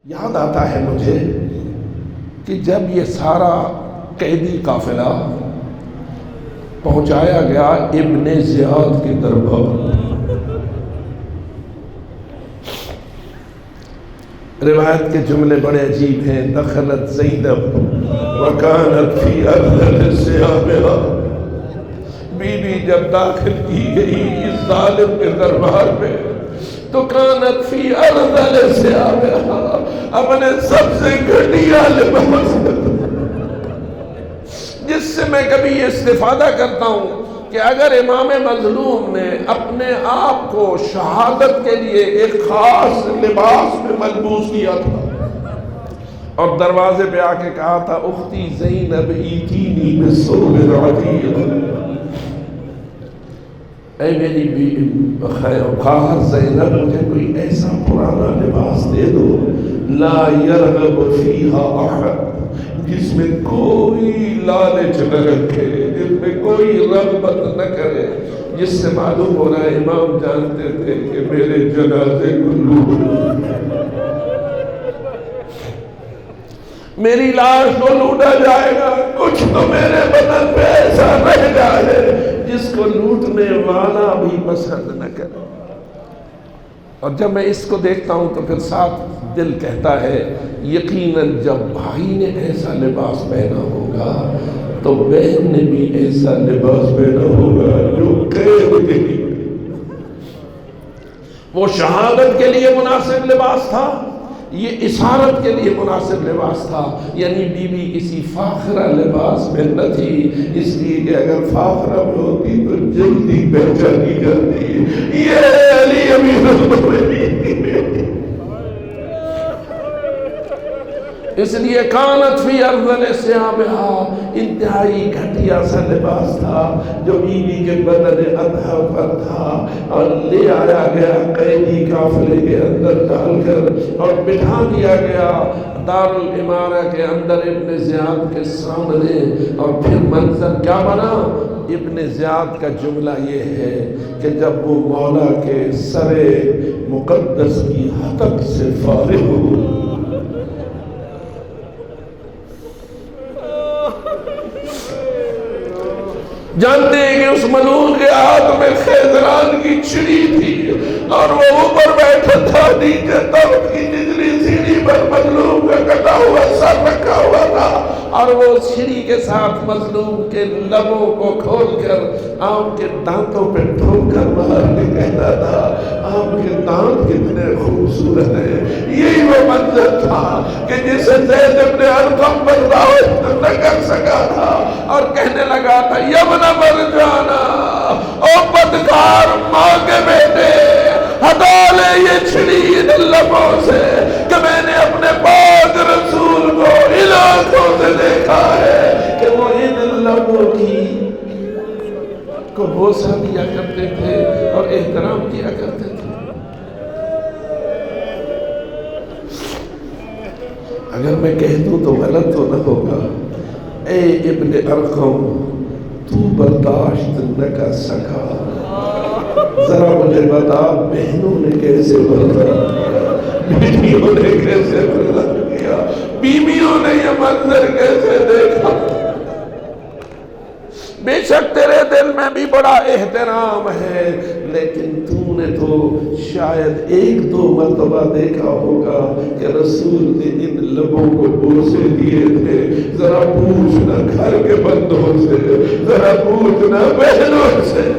یاد آتا ہے مجھے کہ جب یہ سارا قیدی قافلہ پہنچایا گیا ابن زیاد کے دربار، روایت کے جملے بڑے عجیب ہیں۔ دخلت زینب وکانت فی ارذل ثیابہا، بی بی جب داخل کی گئی اس ظالم کے دربار میں تو کانت فی ارذل ثیابہا، اپنے سب سے گھٹیا لباس، جس سے میں کبھی استفادہ کرتا ہوں کہ اگر امام مظلوم نے اپنے آپ کو شہادت کے لیے ایک خاص لباس میں ملبوس کیا تھا اور دروازے پہ آ کے کہا تھا اختی زینب ایتینی بثوب عتیق، اے میری خواہر زینب مجھے کوئی ایسا پرانا لباس دے دو لا یرغب فیہا احد، جس میں کوئی لالچ نہ رکھے، جس میں کوئی رغبت نہ کرے، جس سے معلوم ہو رہا ہے امام جانتے تھے کہ میرے جنازے کو لوٹ، میری لاش کو لوٹا جائے گا، کچھ تو میرے بدن پہ ایسا رہ جائے جس کو لوٹنے والا بھی پسند نہ کرے۔ اور جب میں اس کو دیکھتا ہوں تو پھر ساتھ دل کہتا ہے یقیناً جب بھائی نے ایسا لباس پہنا ہوگا تو بہن نے بھی ایسا لباس پہنا ہوگا جو قید کے لیے، وہ شہادت کے لیے مناسب لباس تھا، یہ اسارت کے لیے مناسب لباس تھا، یعنی بی بی کسی فاخرہ لباس میں نہ تھی، اس لیے کہ اگر فاخرہ میں ہوتی تو جلدی پہچانی جاتی، یہ علی امیر المومنین، اس لیے کانت فی ارذل ثیابہا، انتہائی گھٹیا سا لباس تھا جو بی بی کے بدن اطہر پر تھا، اور لے آیا گیا قیدی قافلے کے اندر ڈال کر اور بٹھا دیا گیا دار الامارہ کے اندر ابن زیاد کے سامنے۔ اور پھر منظر کیا بنا؟ ابن زیاد کا جملہ یہ ہے کہ جب وہ مولا کے سر مقدس کی ہتک سے فارغ ہو، جانتے ہیں کہ اس ملعون کے ہاتھ میں خیزران کی چھڑی تھی اور وہ اوپر بیٹھا تھا، نیچے تخت کی نچلی سیڑھی پر مظلوم کا کٹا ہوا سر رکھا ہوا تھا، اور وہ چھڑی کے ساتھ مظلوم کے لبوں کو کھول کر آپ کے دانتوں پہ ٹھوکر مار کے کہتا تھا آپ کے دانت کتنے خوبصورت ہیں۔ یہی وہ منظر تھا کہ جسے زید ابن ارقم برداشت نہ کر سکا تھا اور کہنے لگا تھا یمن مرجانا، او بدکار ماں کے بیٹے، ہٹا لے یہ چھڑی ان لبوں سے کہ میں نے اپنے پاک رسول کو ان آنکھوں سے دیکھا ہے کہ وہ ان لبوں کی کو بوسہ دیا کرتے تھے اور احترام کیا کرتے تھے۔ اگر میں کہہ دوں تو غلط تو نہ ہوگا، اے ابن ارقم تو برداشت نہ کر سکا، ذرا مجھے بتا بہنوں نے کیسے برداشت، بیٹیوں نے کیسے برداشت کیا، بیویوں نے یہ منظر کیسے دیکھا۔ بے شک تیرے دل میں بھی بڑا احترام ہے، لیکن تو نے تو شاید ایک دو مرتبہ دیکھا ہوگا کہ رسول نے ان لبوں کو بوسے دیے تھے، ذرا پوچھنا گھر کے بندوں سے، ذرا پوچھنا بہنوں سے،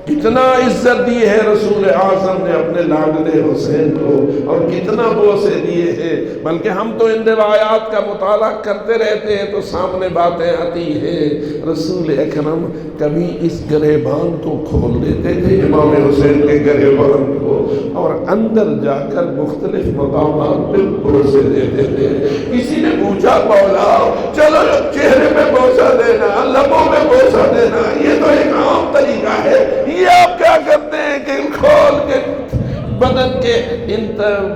کتنا عزت دی ہے رسول اعظم نے اپنے لاڈلے حسین کو اور کتنا بوسے دیے ہیں۔ بلکہ ہم تو ان روایات کا مطالعہ کرتے رہتے ہیں تو سامنے باتیں آتی ہیں، رسول اکرم کبھی اس گریبان کو کھول دیتے تھے امام حسین کے گریبان کو اور اندر جا کر مختلف مقامات پہ بوسے دیتے تھے۔ کسی نے پوچھا مولا چلو چہرے پہ بوسہ دینا، لبوں میں بوسہ دینا یہ تو ایک عام طریقہ ہے، یہ آپ کیا کرتے ہیں کہ کھول کے بدن کے ان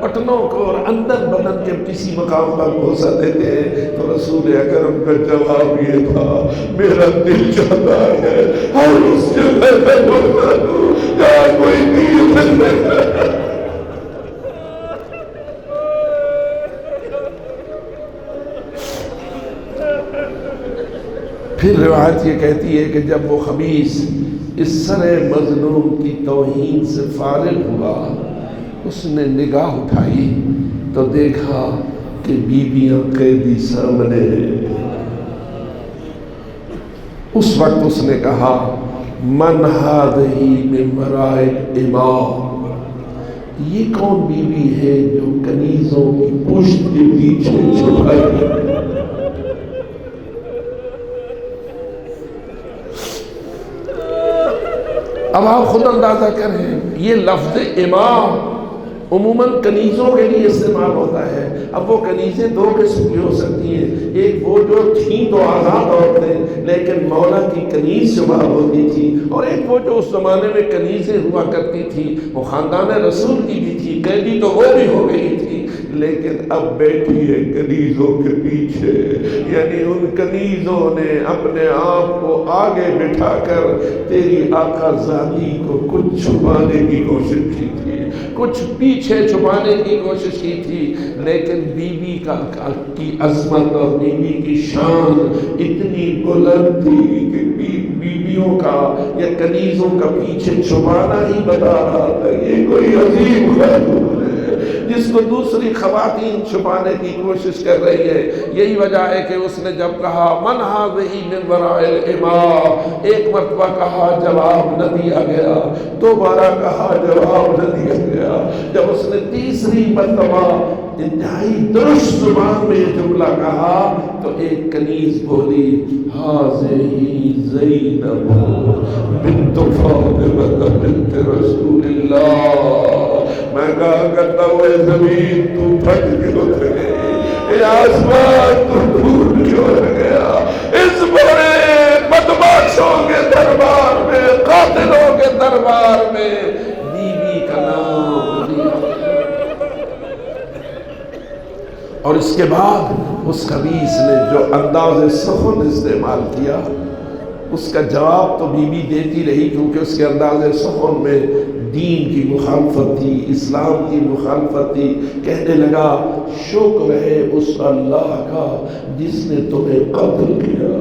بٹنوں کو اور اندر بدن کے کسی مقام پر بوسہ دیتے ہیں؟ تو رسول اکرم کا جواب یہ تھا میرا دل چاہتا ہے اور اس جگہ پہ بوسہ دوں جہاں کوئی تیر نہیں ہے۔ پھر روایت یہ کہتی ہے کہ جب وہ خبیث اس سر مظلوم کی توہین سے فارغ ہوا، اس نے نگاہ اٹھائی تو دیکھا کہ بیویاں قیدی سامنے ہیں۔ اس وقت اس نے کہا من ہذہ من ورائے الامام، یہ کون بیوی ہے جو کنیزوں کی پشت کے پیچھے چھپائی؟ اب آپ خود اندازہ کریں، یہ لفظ امام عموماً کنیزوں کے لیے استعمال ہوتا ہے۔ اب وہ کنیزیں دو قسم کی ہو سکتی ہیں، ایک وہ جو تھیں تو آزاد عورتیں لیکن مولا کی کنیز شمار ہوتی تھی، اور ایک وہ جو اس زمانے میں کنیزیں ہوا کرتی تھی، وہ خاندان رسول کی بھی تھی، قیدی تو وہ بھی ہو گئی تھی، لیکن اب بیٹھی ہے کنیزوں کے پیچھے، یعنی ان کنیزوں نے اپنے آپ کو آگے بٹھا کر تیری آقا زادی کو کچھ چھپانے کی کوشش کی تھی، کچھ پیچھے چھپانے کی کوشش کی تھی، لیکن بی بی کی عظمت اور بی بی کی شان اتنی بلند تھی کہ بیویوں کا یا کنیزوں کا پیچھے چھپانا ہی بتا رہا تھا یہ کوئی عظیم خاتون ہے جس کو دوسری خواتین چھپانے کی کوشش کر رہی ہے۔ یہی وجہ ہے کہ اس نے جب کہا من ہذہ من ورائے الامام، ایک مرتبہ کہا جواب نہ دیا گیا، دوبارہ کہا جواب نہ دیا گیا، جب اس نے تیسری مرتبہ انتہائی درست زبان میں یہ جملہ کہا تو ایک کنیز بولی ہذہ زینب بنت فاطمہ بنت رسول اللہ۔ میں کہا کرتا ہوں اے زمین تو پھٹ کیوں رہ گئی، اے آسمان تو دور کیوں رہ گیا، اس بڑے بدماشوں کے دربار میں، قاتلوں کے دربار میں بیوی کا نام لیا۔ اور اس کے بعد اس خبیث نے جو انداز سخن استعمال کیا، اس کا جواب تو بی بی دیتی رہی کیونکہ اس کے انداز سخن میں دین کی مخالفت تھی، اسلام کی مخالفت تھی۔ کہنے لگا شکر ہے اس اللہ کا جس نے تمہیں قتل کیا،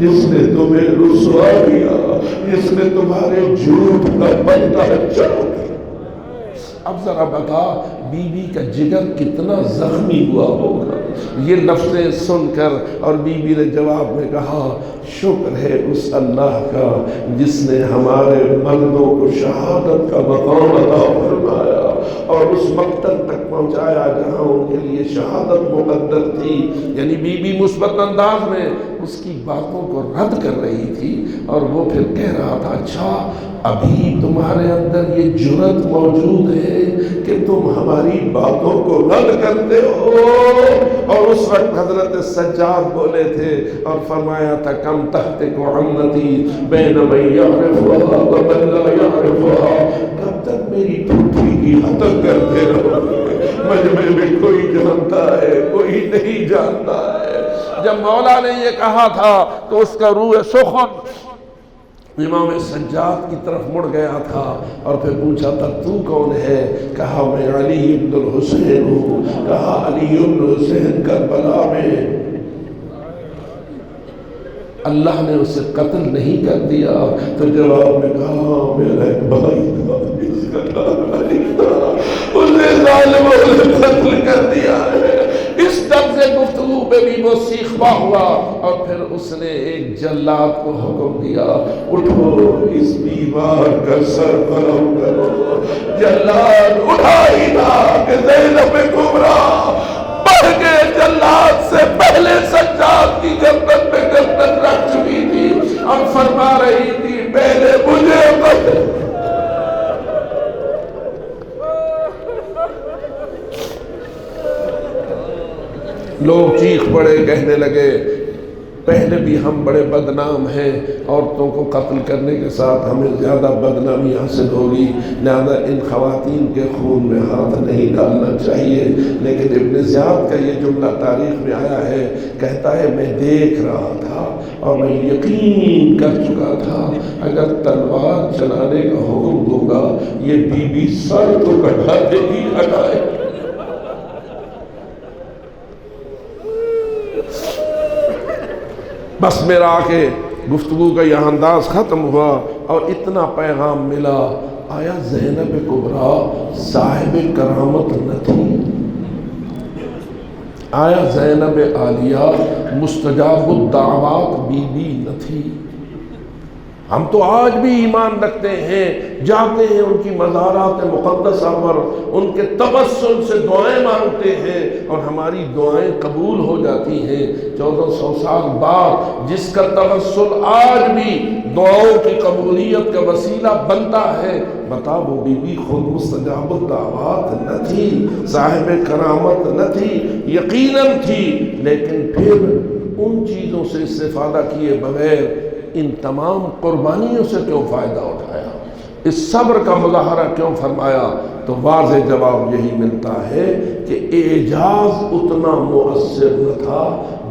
جس نے تمہیں رسوا کیا، جس نے تمہارے جھوٹ کا بدلہ چڑھا۔ اب ذرا بتا بی بی کا جگر کتنا زخمی ہوا ہوگا یہ لفظیں سن کر، اور بی بی نے جواب میں کہا شکر ہے اس اللہ کا جس نے ہمارے مردوں کو شہادت کا مقام عطا فرمایا اور اس مقتل تک پہنچایا جہاں ان کے لیے شہادت مقدر تھی۔ یعنی بی بی مثبت انداز میں اس کی باتوں کو رد کر رہی تھی، اور وہ پھر کہہ رہا تھا اچھا ابھی تمہارے اندر یہ جرأت موجود ہے کہ تم ہماری باتوں کو رد کرتے ہو۔ اور اس وقت حضرت سجاد بولے تھے اور فرمایا تھا کم تحتک عمتی بین من یعرفها ومن لا یعرفها، کب تک میری پھوپھی کی حتک کرتے رہو گے، مجمع میں کوئی جانتا ہے کوئی نہیں جانتا ہے۔ جب مولا نے یہ کہا تھا تو اس کا روح سخن امام سجاد کی طرف مڑ گیا تھا اور پھر پوچھا تھا تو کون ہے؟ کہا میں علی بن الحسین ہوں۔ کہا علی بن الحسین کربلا میں اللہ نے اسے قتل نہیں کر دیا؟ تو جواب میں کہا میرا ایک بھائی تھا جس کا نام علی تھا، اسے ظالموں نے قتل کر دیا ہے۔ اس طرز گفتگو پہ بھی وہ سیخوا ہوا، اور پھر اس نے ایک جلاد کو حکم دیا اٹھو اس بیمار کا سر قلم کرو۔ جلاد اٹھا ہی تھا کہ زینب کبریٰ بڑھ کے جلاد سے پہلے سجاد کی گردن پہ گردن رکھ چکی تھی اور فرما رہی تھی پہلے مجھے قتل۔ لوگ چیخ پڑے، کہنے لگے پہلے بھی ہم بڑے بدنام ہیں، عورتوں کو قتل کرنے کے ساتھ ہمیں زیادہ بدنامی حاصل ہوگی، لہذا ان خواتین کے خون میں ہاتھ نہیں ڈالنا چاہیے۔ لیکن ابن زیاد کا یہ جملہ تاریخ میں آیا ہے، کہتا ہے میں دیکھ رہا تھا اور میں یقین کر چکا تھا اگر تلوار چلانے کا حکم دوں گا یہ بی بی سر تو کٹا دے گی، ہٹائے۔ بس میرا آ کے گفتگو کا یہ انداز ختم ہوا اور اتنا پیغام ملا، آیا زینب کبریٰ صاحب کرامت نہ تھی؟ آیا زینب عالیہ مستجاب الدعوات بی بی نہ تھی؟ ہم تو آج بھی ایمان رکھتے ہیں، جاتے ہیں ان کی مزارات مقدسہ پر، ان کے تبسم سے دعائیں مانگتے ہیں اور ہماری دعائیں قبول ہو جاتی ہیں 1400 سال بعد۔ جس کا تبسم آج بھی دعاؤں کی قبولیت کا وسیلہ بنتا ہے، بتا وہ بی بی خود مستجاب الدعوات نہ تھی، صاحب کرامت نہ تھی؟ یقیناً تھی، لیکن پھر ان چیزوں سے استفادہ کیے بغیر ان تمام قربانیوں سے کیوں فائدہ اٹھایا؟ اس صبر کا مظاہرہ کیوں فرمایا؟ تو واضح جواب یہی ملتا ہے کہ اعجاز اتنا مؤثر نہ تھا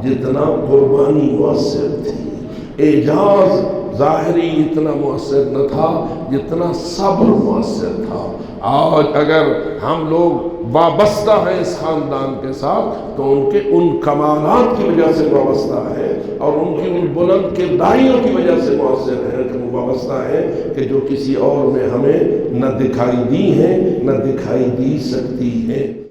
جتنا قربانی مؤثر تھی، اعجاز ظاہری اتنا مؤثر نہ تھا جتنا صبر مؤثر تھا۔ آج اگر ہم لوگ وابستہ ہیں اس خاندان کے ساتھ تو ان کے ان کمالات کی وجہ سے وابستہ ہے، اور ان کی ان بلند کرداریوں کی وجہ سے مؤثر ہے، کہ وہ وابستہ ہے کہ جو کسی اور میں ہمیں نہ دکھائی دی ہیں نہ دکھائی دی سکتی ہیں۔